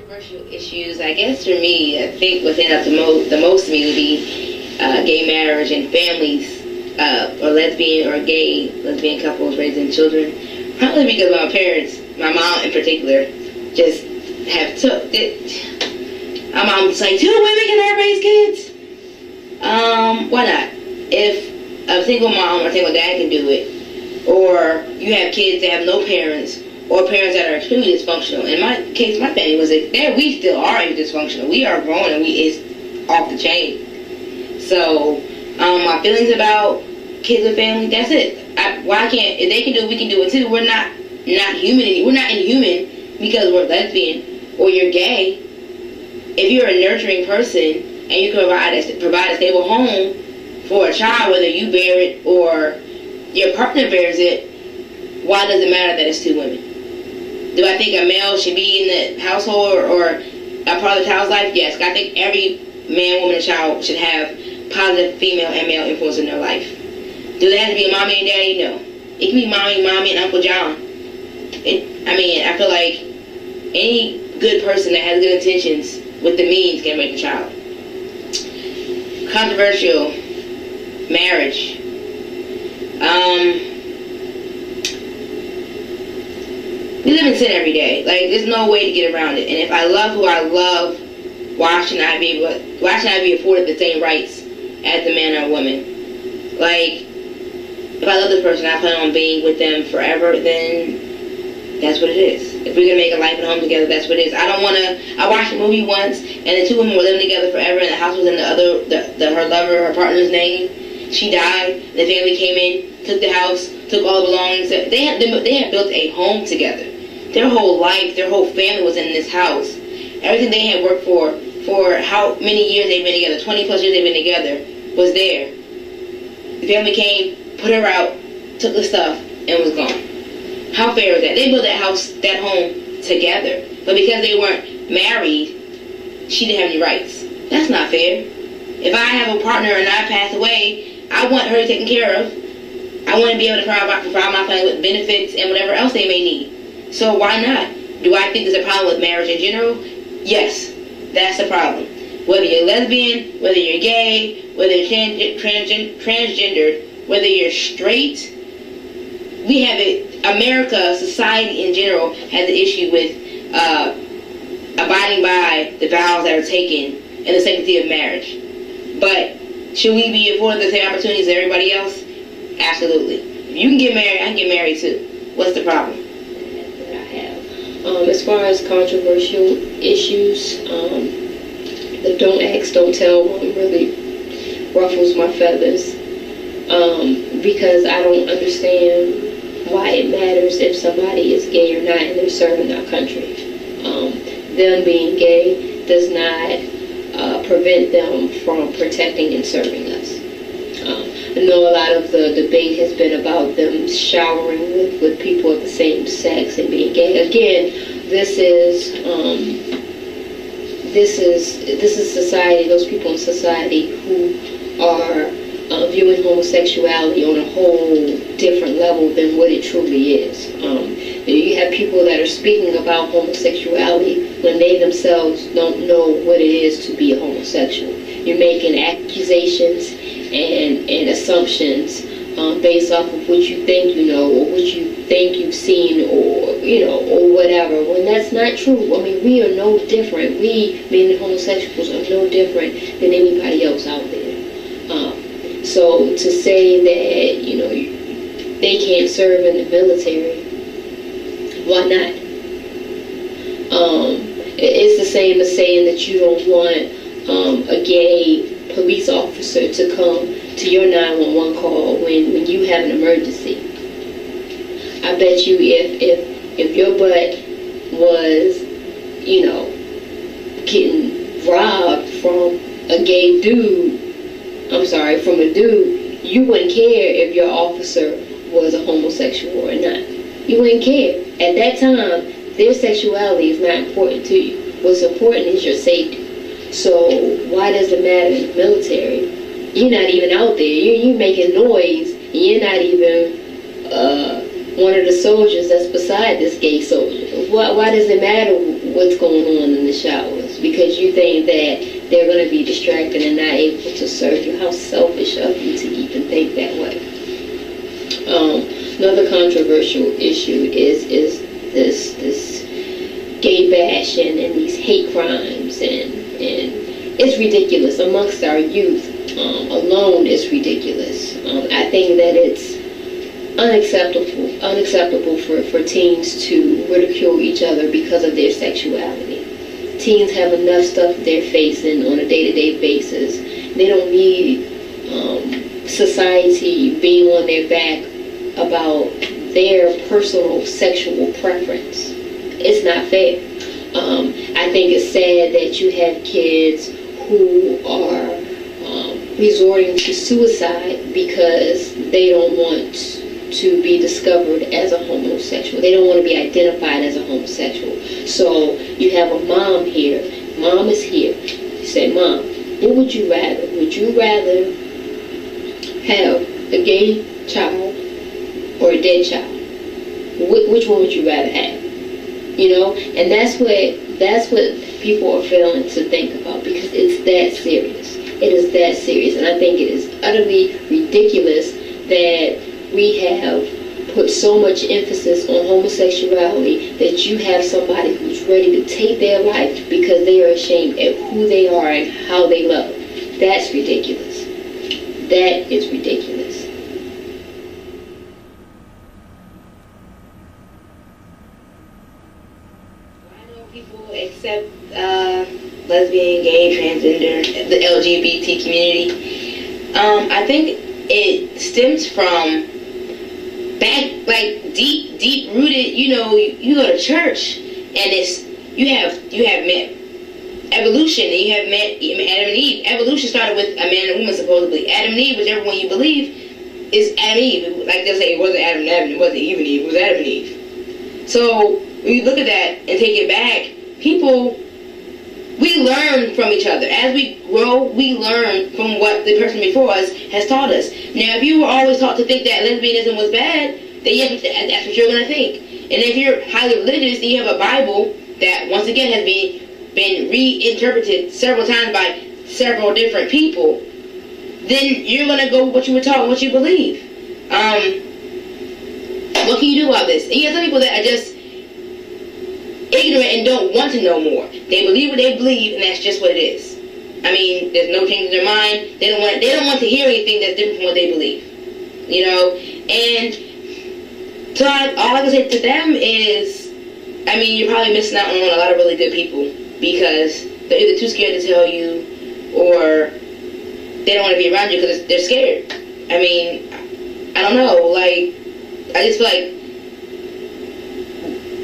Controversial issues, I guess for me, I think what stand out the most to me would be gay marriage and families, or lesbian or gay lesbian couples raising children. Probably because my parents, my mom in particular, just have took it. My mom's like, 2 women can have raise kids? Why not? If a single mom or single dad can do it, or you have kids that have no parents, or parents that are extremely dysfunctional. In my case, my family was there. We still are dysfunctional. We are grown and it's off the chain. So, my feelings about kids and family, that's it. Why can't, if they can do it, we can do it too. We're not human. We're not inhuman because we're lesbian or you're gay. If you're a nurturing person and you can provide a stable home for a child, whether you bear it or your partner bears it, why does it matter that it's 2 women? Do I think a male should be in the household or a part of the child's life? Yes. I think every man, woman, and child should have positive female and male influence in their life. Do they have to be a mommy and daddy? No. It can be mommy, and Uncle John. I feel like any good person that has good intentions with the means can make a child. Controversial marriage. We live in sin every day. Like, there's no way to get around it. And if I love who I love, why should I be afforded the same rights as the man or woman? Like, if I love this person, I plan on being with them forever, then that's what it is. If we're gonna make a life and home together, that's what it is. I watched a movie once, and the 2 women were living together forever, and the house was in her lover, her partner's name. She died. The family came in, took the house, took all the belongings. They had built a home together. Their whole life, their whole family was in this house. Everything they had worked for how many years they've been together, 20 plus years they've been together, was there. The family came, put her out, took the stuff, and was gone. How fair is that? They built that home together. But because they weren't married, she didn't have any rights. That's not fair. If I have a partner and I pass away, I want her taken care of. I want to be able to provide my family with benefits and whatever else they may need. So why not? Do I think there's a problem with marriage in general? Yes, that's the problem. Whether you're lesbian, whether you're gay, whether you're transgendered, whether you're straight, we have it. America, society in general, has the issue with abiding by the vows that are taken and the sanctity of marriage. But should we be afforded the same opportunities as everybody else? Absolutely. If you can get married, I can get married too. What's the problem? As far as controversial issues, the don't ask, don't tell one really ruffles my feathers, because I don't understand why it matters if somebody is gay or not and they're serving our country. Them being gay does not prevent them from protecting and serving us. I know a lot of the debate has been about them showering with people of the same sex and being gay. Again, this is society, those people in society who are viewing homosexuality on a whole different level than what it truly is. You have people that are speaking about homosexuality when they themselves don't know what it is to be a homosexual. You're making accusations and assumptions based off of what you think you know or what you think you've seen or whatever, when that's not true. I mean, we are no different. We, being homosexuals, are no different than anybody else out there. So to say that, they can't serve in the military, why not? It's the same as saying that you don't want a gay police officer to come to your 911 call when you have an emergency. I bet you if your butt was, getting robbed from a gay dude, from a dude, you wouldn't care if your officer was a homosexual or not. You wouldn't care. At that time, their sexuality is not important to you. What's important is your safety. So why does it matter in the military? You're not even out there. You're making noise. And you're not even one of the soldiers that's beside this gay soldier. Why does it matter what's going on in the showers because you think that they're going to be distracted and not able to serve you. How selfish of you to even think that way. Another controversial issue is this gay bashing and these hate crimes, and it's ridiculous amongst our youth. Alone is ridiculous. I think that it's unacceptable for teens to ridicule each other because of their sexuality. Teens have enough stuff they're facing on a day-to-day basis. They don't need society being on their back about their personal sexual preference. It's not fair. I think it's sad that you have kids who are resorting to suicide because they don't want to be discovered as a homosexual. They don't want to be identified as a homosexual. So you have a mom here. Mom is here. You say, Mom, what would you rather? Would you rather have a gay child or a dead child? Which one would you rather have? You know, and that's what people are failing to think about, because it's that serious. It is that serious, and I think it is utterly ridiculous that we have put so much emphasis on homosexuality that you have somebody who's ready to take their life because they are ashamed at who they are and how they love. That's ridiculous. That is ridiculous. I know people accept lesbian, gay, transgender, the LGBT community. I think it stems from back, like deep rooted. You know, you go to church and you have met evolution, and you have met Adam and Eve. Evolution started with a man and a woman, supposedly. Adam and Eve, whichever one you believe, is Adam and Eve. Like they'll say, it wasn't Adam and Eve, it wasn't Eve and Eve, it was Adam and Eve. So when you look at that and take it back, we learn from each other. As we grow, we learn from what the person before us has taught us. Now, if you were always taught to think that lesbianism was bad, then that's what you're going to think. And if you're highly religious, then you have a Bible that, once again, has been reinterpreted several times by several different people, then you're going to go with what you were taught and what you believe. What can you do about this? And you have some people that are just ignorant and don't want to know more. They believe what they believe, and that's just what it is. I mean, there's no change in their mind. They don't want to hear anything that's different from what they believe. You know? And so all I can say to them is, I mean, you're probably missing out on a lot of really good people, because they're either too scared to tell you, or they don't want to be around you because they're scared. I mean, I don't know. Like, I just feel like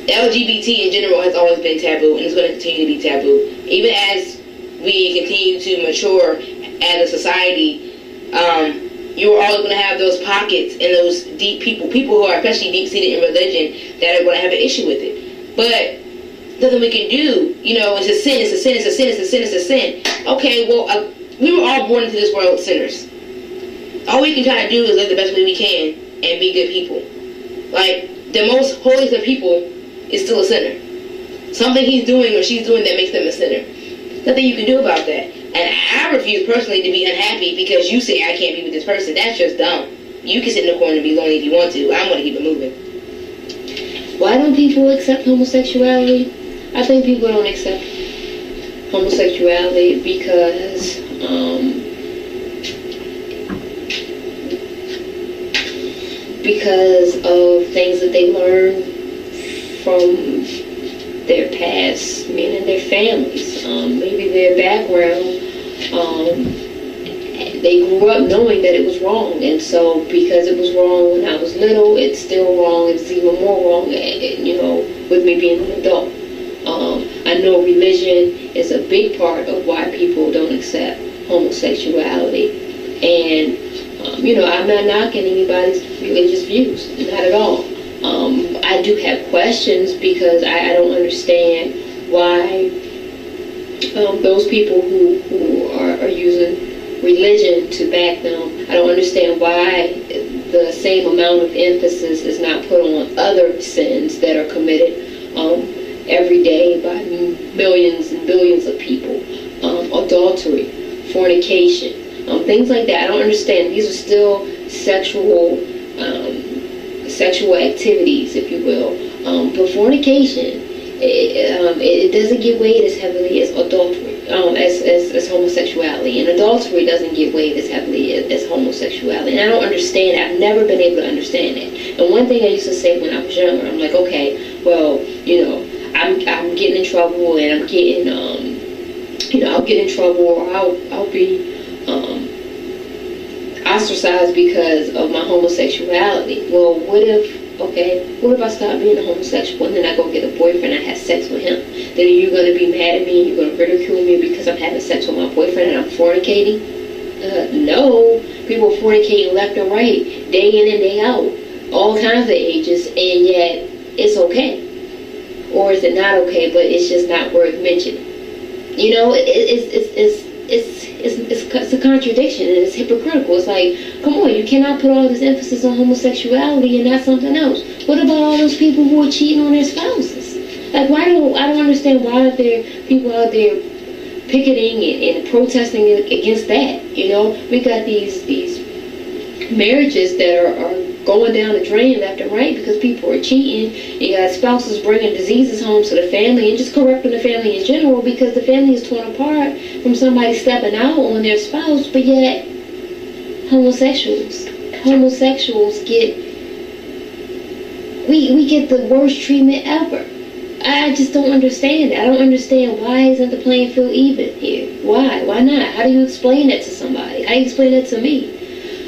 LGBT in general has always been taboo, and it's going to continue to be taboo. Even as we continue to mature as a society, you're always going to have those pockets and those deep people who are especially deep-seated in religion, that are going to have an issue with it. But nothing we can do. You know, it's a sin, it's a sin, it's a sin, it's a sin, it's a sin. Okay, well, we were all born into this world sinners. All we can try to do is live the best way we can and be good people. Like, the most holiest of people is still a sinner. Something he's doing or she's doing that makes them a sinner. Nothing you can do about that. And I refuse personally to be unhappy because you say I can't be with this person. That's just dumb. You can sit in the corner and be lonely if you want to. I'm going to keep it moving. Why don't people accept homosexuality? I think people don't accept homosexuality because of things that they learn from their past, meaning their families, maybe their background. They grew up knowing that it was wrong, and so because it was wrong when I was little, it's still wrong. It's even more wrong, you know, with me being an adult. I know religion is a big part of why people don't accept homosexuality, and you know, I'm not knocking anybody's religious views, not at all. I do have questions because I don't understand why those people who are using religion to back them, I don't understand why the same amount of emphasis is not put on other sins that are committed. every day by millions and billions of people. Adultery, fornication, things like that. I don't understand. These are still sexual activities, if you will. But fornication, it doesn't get weighed as heavily as adultery, as homosexuality, and adultery doesn't get weighed as heavily as homosexuality. And I don't understand. I've never been able to understand it. And one thing I used to say when I was younger, I'm like, okay, well, I'm getting in trouble, and I'm getting I'll get in trouble, or I'll be ostracized because of my homosexuality. Well, what if I start being a homosexual and then I go get a boyfriend and I have sex with him? Then are you going to be mad at me and you're going to ridicule me because I'm having sex with my boyfriend and I'm fornicating? No. People are fornicating left and right, day in and day out, all kinds of ages, and yet it's okay. Or is it not okay, but it's just not worth mentioning? It's a contradiction, and it's hypocritical. It's like, come on, you cannot put all this emphasis on homosexuality and not something else. What about all those people who are cheating on their spouses? Like, I don't understand why are there people out there picketing and protesting against that? We got these marriages that are going down the drain left and right because people are cheating. You got spouses bringing diseases home to the family and just corrupting the family in general because the family is torn apart from somebody stepping out on their spouse. But yet, homosexuals get we get the worst treatment ever. I just don't understand it. I don't understand why isn't the playing field even here? Why not? How do you explain that to somebody? How do you explain that to me?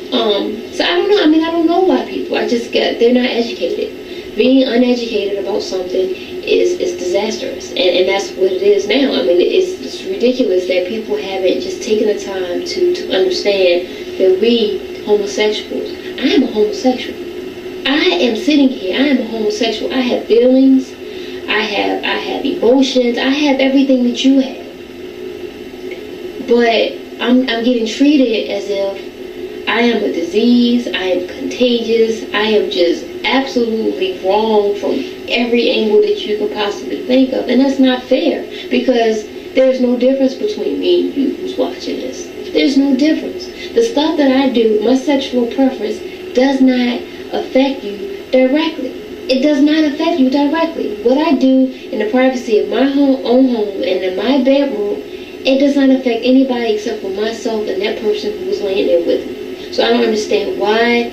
So I don't know. I don't know why people. They're not educated. Being uneducated about something is disastrous, and that's what it is now. It's ridiculous that people haven't just taken the time to understand that we homosexuals. I am a homosexual. I am sitting here. I am a homosexual. I have feelings. I have emotions. I have everything that you have. But I'm getting treated as if I am a disease, I am contagious, I am just absolutely wrong from every angle that you could possibly think of. And that's not fair, because there's no difference between me and you who's watching this. There's no difference. The stuff that I do, my sexual preference, does not affect you directly. It does not affect you directly. What I do in the privacy of my own home and in my bedroom, it does not affect anybody except for myself and that person who was laying there with me. So I don't understand why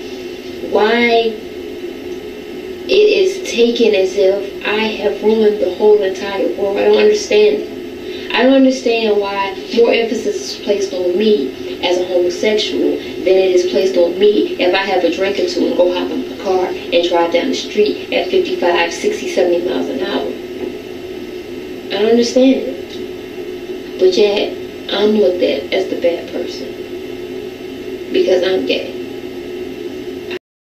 it is taken as if I have ruined the whole entire world. I don't understand it. I don't understand why more emphasis is placed on me as a homosexual than it is placed on me if I have a drink or two and go hop in my car and drive down the street at 55, 60, 70 miles an hour. I don't understand it. But yet, I'm looked at as the bad person because I'm gay.